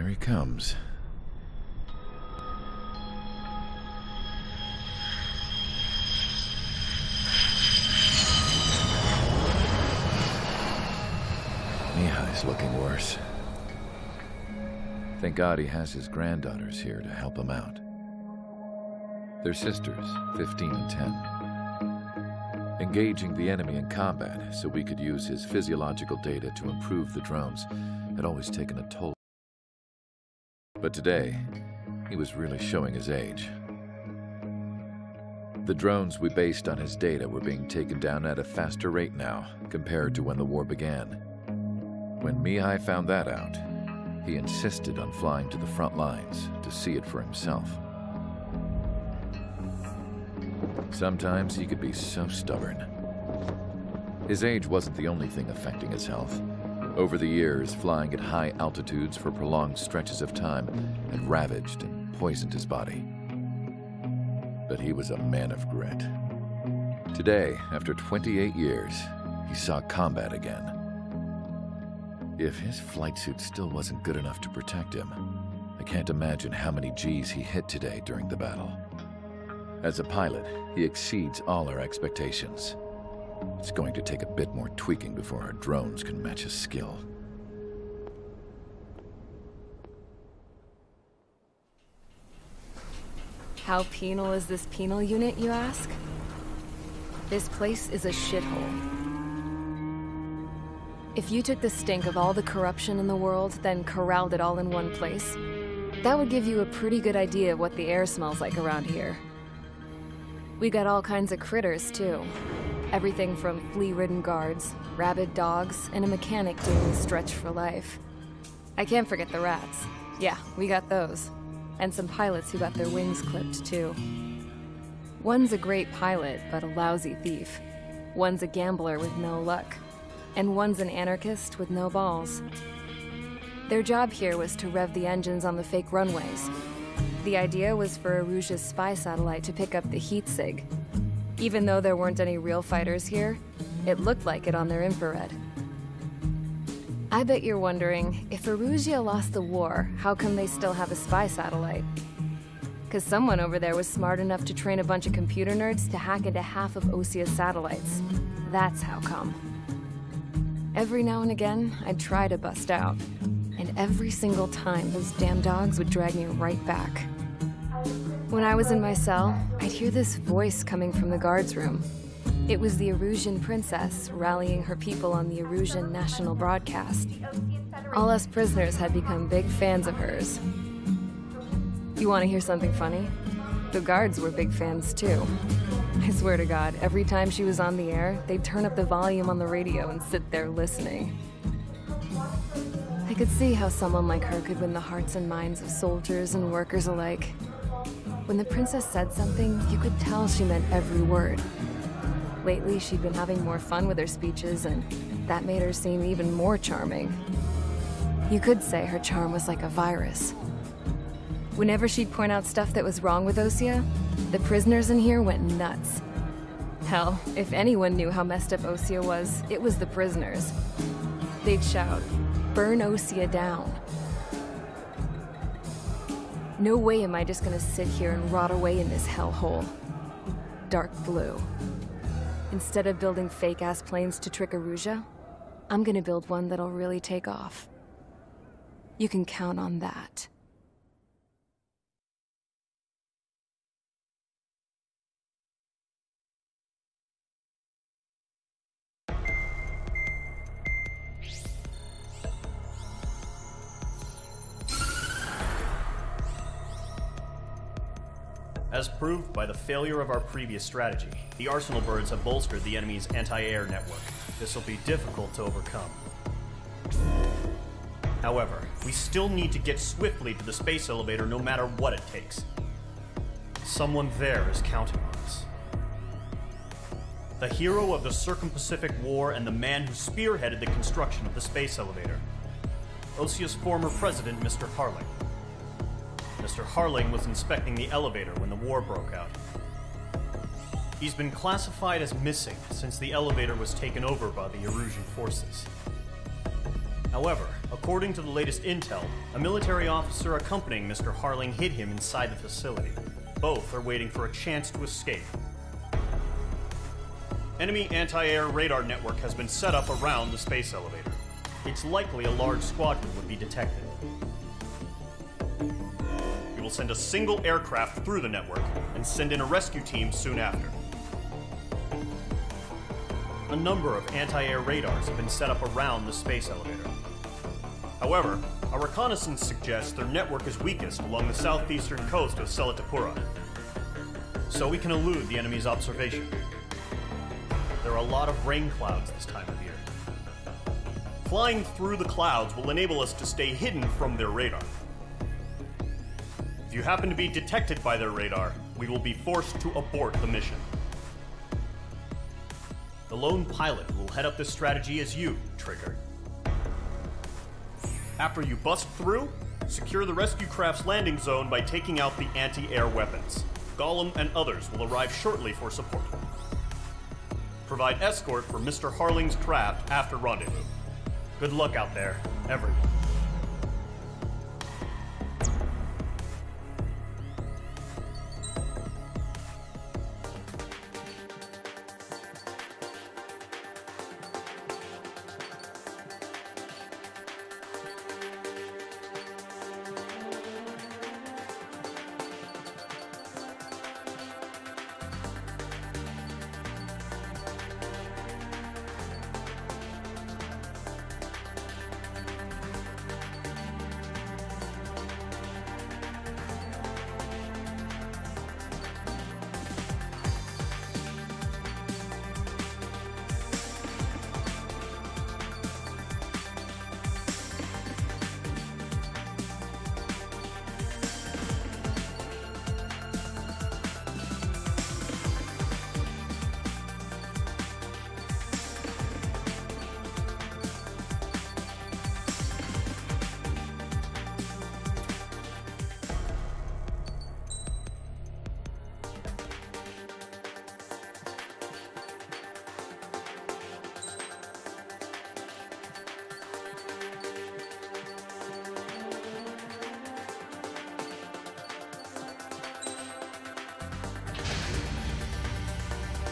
Here he comes. Mihai's looking worse. Thank God he has his granddaughters here to help him out. They're sisters, 15 and 10. Engaging the enemy in combat so we could use his physiological data to improve the drones had always taken a toll. But today, he was really showing his age. The drones we based on his data were being taken down at a faster rate now compared to when the war began. When Mihai found that out, he insisted on flying to the front lines to see it for himself. Sometimes he could be so stubborn. His age wasn't the only thing affecting his health. Over the years, flying at high altitudes for prolonged stretches of time had ravaged and poisoned his body. But he was a man of grit. Today, after 28 years, he saw combat again. If his flight suit still wasn't good enough to protect him, I can't imagine how many Gs he hit today during the battle. As a pilot, he exceeds all our expectations. It's going to take a bit more tweaking before our drones can match his skill. How penal is this penal unit, you ask? This place is a shithole. If you took the stink of all the corruption in the world, then corralled it all in one place, that would give you a pretty good idea of what the air smells like around here. We got all kinds of critters, too. Everything from flea-ridden guards, rabid dogs, and a mechanic doing stretch for life. I can't forget the rats. Yeah, we got those. And some pilots who got their wings clipped, too. One's a great pilot, but a lousy thief. One's a gambler with no luck. And one's an anarchist with no balls. Their job here was to rev the engines on the fake runways. The idea was for Erusia's spy satellite to pick up the heat sig. Even though there weren't any real fighters here, it looked like it on their infrared. I bet you're wondering, if Erusia lost the war, how come they still have a spy satellite? 'Cause someone over there was smart enough to train a bunch of computer nerds to hack into half of Osia's satellites. That's how come. Every now and again, I'd try to bust out. And every single time, those damn dogs would drag me right back. When I was in my cell, I'd hear this voice coming from the guards room. It was the Erusian princess rallying her people on the Erusian national broadcast. All us prisoners had become big fans of hers. You want to hear something funny? The guards were big fans too. I swear to God, every time she was on the air, they'd turn up the volume on the radio and sit there listening. I could see how someone like her could win the hearts and minds of soldiers and workers alike. When the princess said something, you could tell she meant every word. Lately, she'd been having more fun with her speeches, and that made her seem even more charming. You could say her charm was like a virus. Whenever she'd point out stuff that was wrong with Osia, the prisoners in here went nuts. Hell, if anyone knew how messed up Osia was, it was the prisoners. They'd shout, "Burn Osia down." No way am I just gonna sit here and rot away in this hellhole. Dark blue. Instead of building fake-ass planes to trick Erusia, I'm gonna build one that'll really take off. You can count on that. As proved by the failure of our previous strategy, the Arsenal birds have bolstered the enemy's anti-air network. This will be difficult to overcome. However, we still need to get swiftly to the space elevator no matter what it takes. Someone there is counting on us. The hero of the Circum-Pacific War and the man who spearheaded the construction of the space elevator. Osia's former president, Mr. Harling. Mr. Harling was inspecting the elevator when the war broke out. He's been classified as missing since the elevator was taken over by the Erusian forces. However, According to the latest intel, a military officer accompanying Mr. Harling hid him inside the facility. Both are waiting for a chance to escape. Enemy anti-air radar network has been set up around the space elevator. It's likely a large squadron would be detected. We will send a single aircraft through the network and send in a rescue team soon after. A number of anti-air radars have been set up around the space elevator. However, our reconnaissance suggests their network is weakest along the southeastern coast of Selatapura, so we can elude the enemy's observation. There are a lot of rain clouds this time of year. Flying through the clouds will enable us to stay hidden from their radar. If you happen to be detected by their radar, we will be forced to abort the mission. The lone pilot who will head up this strategy is you, Trigger. After you bust through, secure the rescue craft's landing zone by taking out the anti-air weapons. Gollum and others will arrive shortly for support. Provide escort for Mr. Harling's craft after rendezvous. Good luck out there, everyone.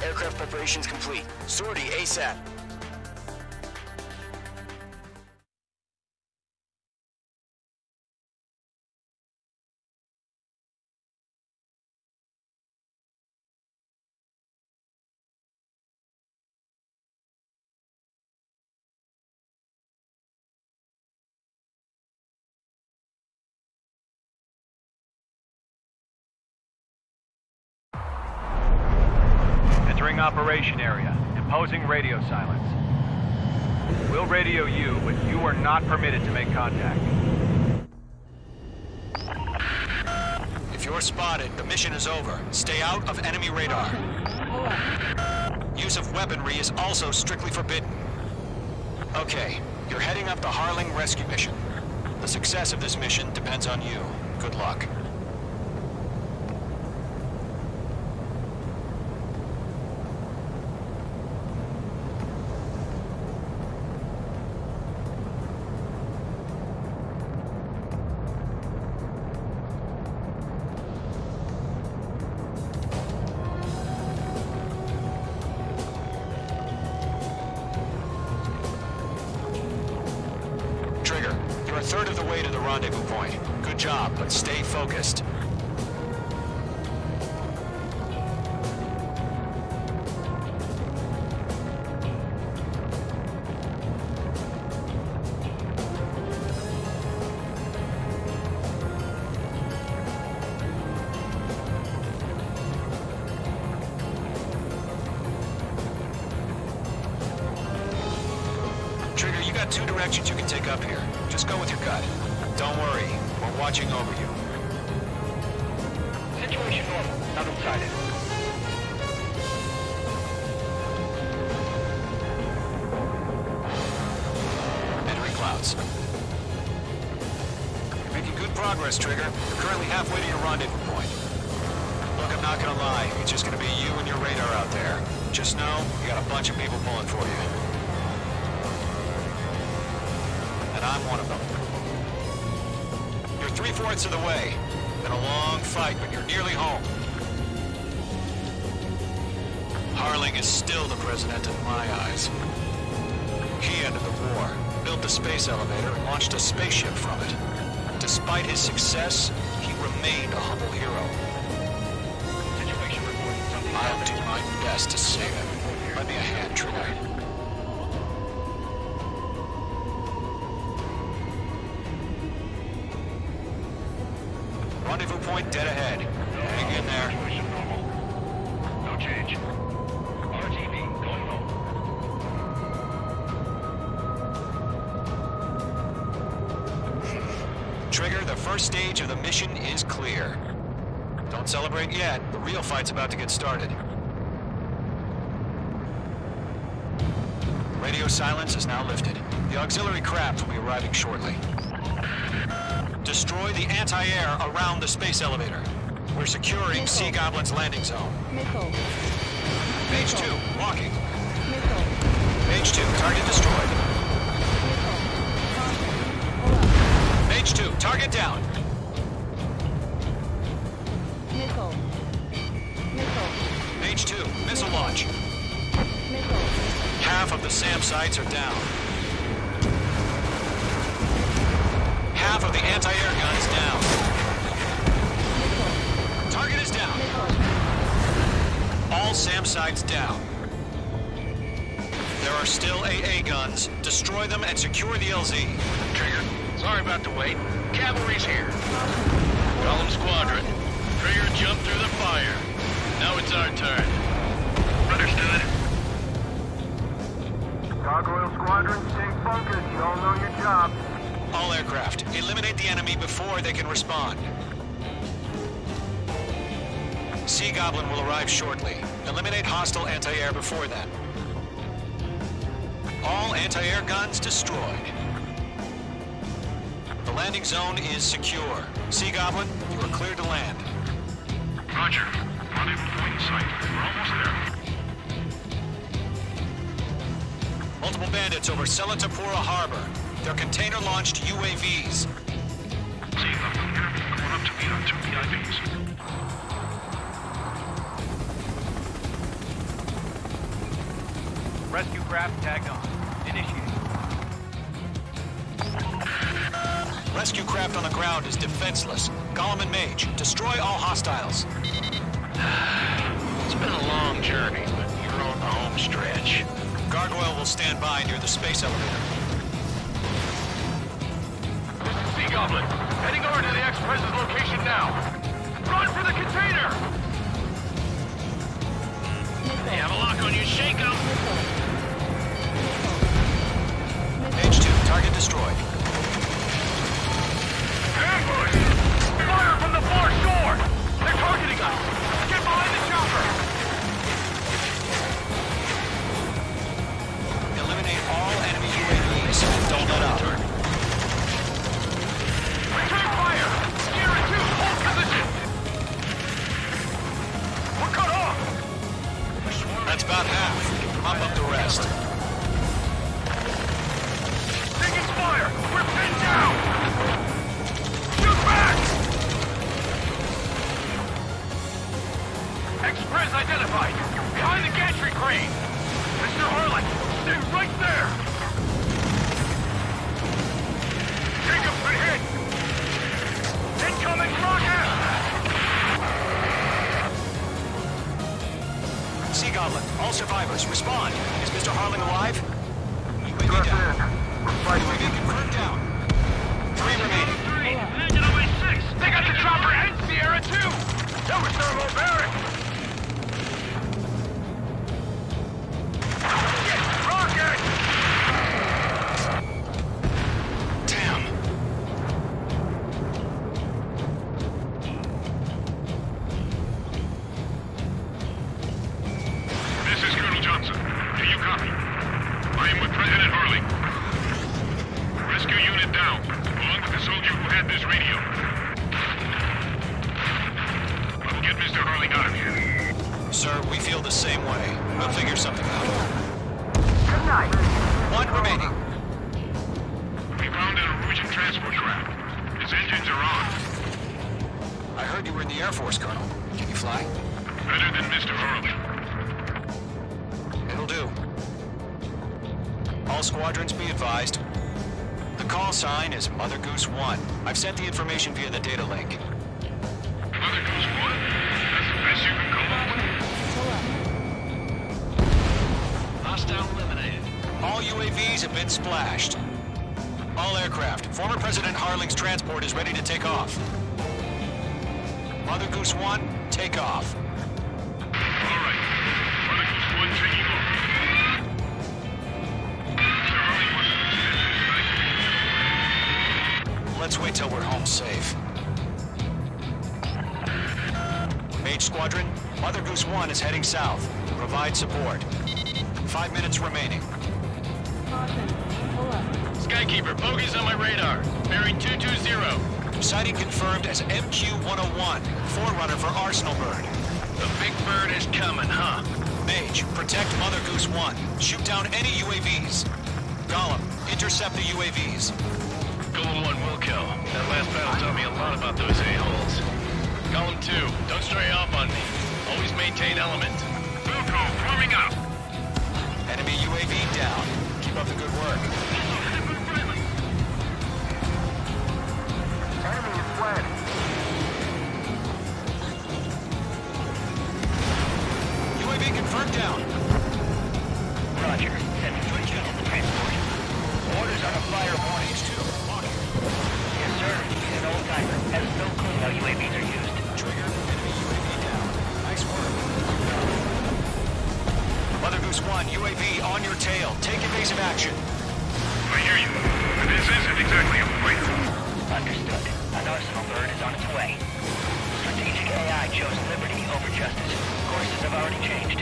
Aircraft preparations complete. Sortie ASAP. Entering operation area. Imposing radio silence. We'll radio you, but you are not permitted to make contact. If you're spotted, the mission is over. Stay out of enemy radar. Use of weaponry is also strictly forbidden. Okay, you're heading up the Harling rescue mission. The success of this mission depends on you. Good luck. You're a third of the way to the rendezvous point. Good job, but stay focused. Trigger, you got two directions you can take up here. Just go with your gut. Don't worry, we're watching over you. Situation normal. Nothing sighted. Entering clouds. You're making good progress, Trigger. You're currently halfway to your rendezvous point. Look, I'm not gonna lie. It's just gonna be you and your radar out there. Just know, you got a bunch of people pulling for you. and I'm one of them. You're 3/4 of the way. Been a long fight, but you're nearly home. Harling is still the president in my eyes. He ended the war, built the space elevator, and launched a spaceship from it. Despite his success, he remained a humble hero. I'll do my best to save him. Lend me a hand, Trigger. Rendezvous point dead ahead. Hang in there. No change. RTB going home. Trigger, the first stage of the mission is clear. Don't celebrate yet. The real fight's about to get started. Radio silence is now lifted. The auxiliary craft will be arriving shortly. Destroy the anti-air around the space elevator. We're securing Sea Goblin's landing zone. Page 2, walking. Page 2, target destroyed. Page 2, target down. Page 2, missile launch. Half of the SAM sites are down. Half of the anti-air guns down. Target is down. All SAM sites down. There are still AA guns. Destroy them and secure the LZ. Trigger, sorry about the wait. Cavalry's here. Golem Squadron. Trigger jumped through the fire. Now it's our turn. Understood. Gargoyle Squadron, stay focused. You all know your job. All aircraft, eliminate the enemy before they can respond. Sea Goblin will arrive shortly. Eliminate hostile anti-air before then. All anti-air guns destroyed. The landing zone is secure. Sea Goblin, you are cleared to land. Roger. Rendezvous point in sight. We're almost there. Multiple bandits over Selatapura Harbor. They're container-launched UAVs. See, enemy going up to meet on 2 VIPs. Rescue craft tagged on. Initiate. Rescue craft on the ground is defenseless. Golem and Mage, destroy all hostiles. It's been a long journey, but you're on the home stretch. Gargoyle will stand by near the space elevator. Sea Goblin, heading over to the Express's location now. Run for the container! They have a lock on you, shake 'em! Page 2, target destroyed. Ambush! Fire from the far shore! They're targeting us! Get behind the chopper! Eliminate all enemy UAVs and don't let up. Return fire! Sierra 2, hold position! We're cut off! That's about half. Mop up the rest. Taking fire! We're pinned down! Shoot back! Express identified! Behind the gantry crane! Mr. Harling, stay right there! Jacob's been hit! Incoming rocket! Sea Goblin, all survivors, respond. Is Mr. Harling alive? UAV Stress down. in. We're fighting. UAV confirmed down. 3 remaining. Landed on my 6! They got the chopper and Sierra 2! That was thermobaric! Rocket! Damn. This is Colonel Johnson. Do you copy? I am with President Harling. Rescue unit down, along with the soldier who had this radio. I will get Mr. Harling out of here. Sir, we feel the same way. We'll figure something out. Good night. 1 remaining. We found and Mr. Hurley. It'll do. All squadrons be advised. The call sign is Mother Goose 1. I've sent the information via the data link. Mother Goose 1? That's the best you can come up with? Hostile eliminated. All UAVs have been splashed. All aircraft, former President Harling's transport is ready to take off. Mother Goose 1, take off. All right. Mother Goose 1 taking off. Mr. Hurley wants to Let's wait till we're home safe. Mage Squadron, Mother Goose 1 is heading south. Provide support. 5 minutes remaining. Skykeeper, bogeys on my radar. Bearing 220. Sighting confirmed as MQ-101, forerunner for Arsenal Bird. The big bird is coming, huh? Mage, protect Mother Goose 1. Shoot down any UAVs. Gollum, intercept the UAVs. Golem 1 will kill. That last battle taught me a lot about those a-holes. Golem 2, don't stray off on me. Always maintain element. Wilco, forming up. Enemy UAV down. Keep up the good work. Enemy is fled. UAV confirmed down. Roger. Sending to adjust the transport. Orders on a fire warning. H2, lock it. Yes, sir. He's an old-timer. Has no clue how UAVs are used. Trigger, enemy UAV down. Nice work. Mother Goose 1, UAV on your tail. Take evasive action. I hear you. But this isn't exactly a fight. Understood. An Arsenal Bird is on its way. Strategic AI chose liberty over justice. Courses have already changed.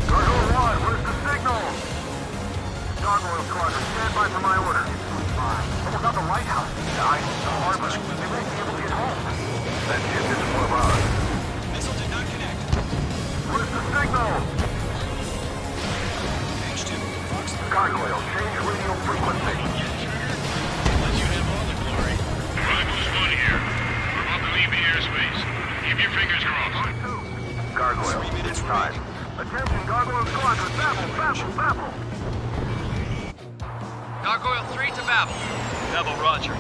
Gargoyle 1, where's the signal? Gargoyle Squadron, stand by for my orders. Almost got the lighthouse. The harbor. They may be able to get home. That ship isn't one of ours. Missile did not connect. Where's the signal? H2, Foxtrot. Gargoyle, change radio frequency. Let you have all the glory. Mother Goose 1 here. We're about to leave the airspace. Keep your fingers crossed. Gargoyle, 3 minutes it's time. Attention, Gargoyle Squadron, Babel. Gargoyle 3 to Babel. Babel, roger.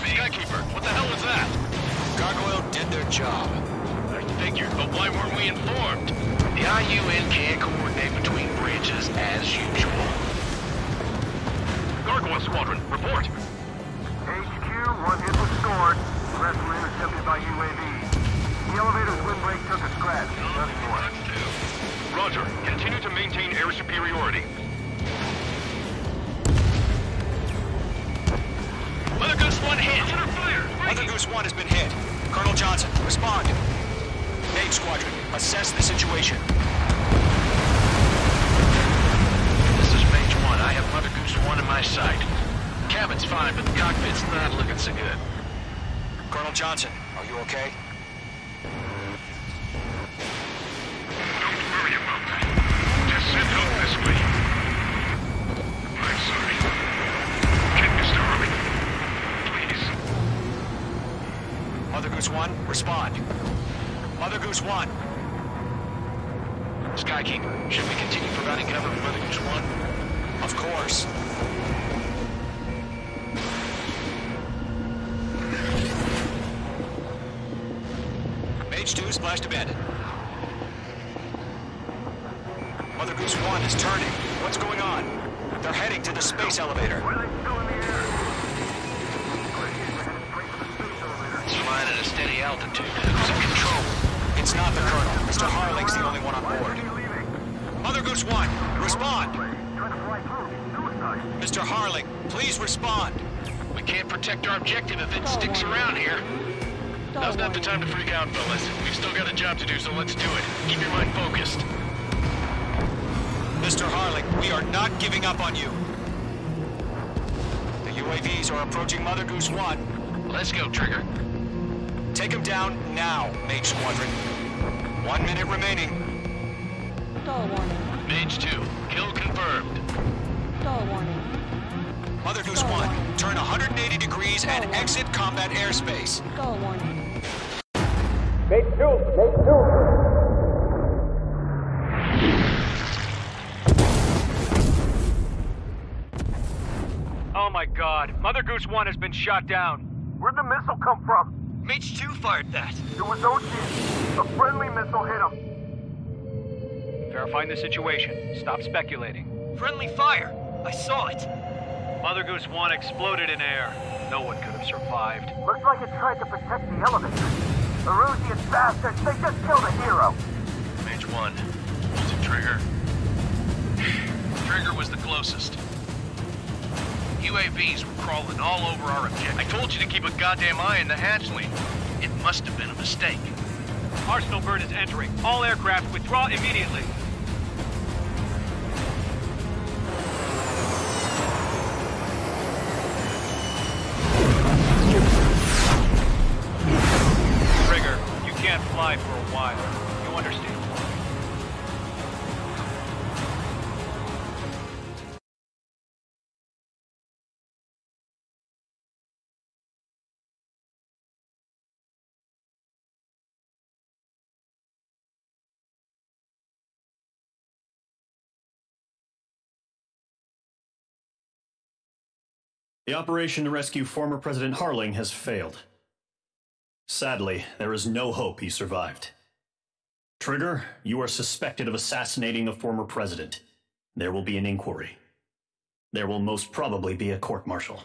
Skykeeper, what the hell was that? Gargoyle did their job. I figured, but why weren't we informed? The IUN can't coordinate between bridges as usual. Gargoyle Squadron, report. HQ, one hit was scored. The rest were intercepted by UAV. The elevator's windbreak took a scratch. Nothing more. Roger. Continue to maintain air superiority. Mother Goose 1 hit! Mother Goose 1 has been hit. Colonel Johnson, respond. Mage Squadron, assess the situation. This is Mage 1. I have Mother Goose 1 in my sight. Cabin's fine, but the cockpit's not looking so good. Colonel Johnson, are you okay? Don't worry about that. Just send help this way. I'm sorry. Get Mr. Hurley. Please. Mother Goose 1, respond. Mother Goose 1. Skykeeper, should we continue providing cover for Mother Goose 1? Of course. Mage 2 splashed abandoned. Mother Goose 1 is turning. What's going on? They're heading to the space elevator. Why are they still in the air? It's flying at a steady altitude. Who's in control? It's not the Colonel. Mr. Harling's the only one on board. Mother Goose 1, respond. Trying to fly through. Suicide. Mr. Harling, please respond. We can't protect our objective if it sticks around here. Now's not the time to freak out, fellas. We've still got a job to do, so let's do it. Keep your mind focused. Mr. Harling, we are not giving up on you. The UAVs are approaching Mother Goose 1. Let's go, Trigger. Take them down now, Mage Squadron. 1 minute remaining. Stall warning. Mage 2, kill confirmed. Stall warning. Mother Goose 1, turn 180 degrees and exit combat airspace. Stall warning. Oh my god, Mother Goose 1 has been shot down. Where'd the missile come from? Mage 2 fired that. It was Ocean. A friendly missile hit him. Verifying the situation. Stop speculating. Friendly fire. I saw it. Mother Goose 1 exploded in air. No one could have survived. Looks like it tried to protect the elevator. The Erusian bastards, they just killed a hero. Mage 1, was it Trigger? Trigger was the closest. UAVs were crawling all over our objective. I told you to keep a goddamn eye on the hatchling. It must have been a mistake. Arsenal bird is entering. All aircraft withdraw immediately. Trigger, you can't fly for a while. You understand? The operation to rescue former President Harling has failed. Sadly, there is no hope he survived. Trigger, you are suspected of assassinating the former president. There will be an inquiry. There will most probably be a court-martial.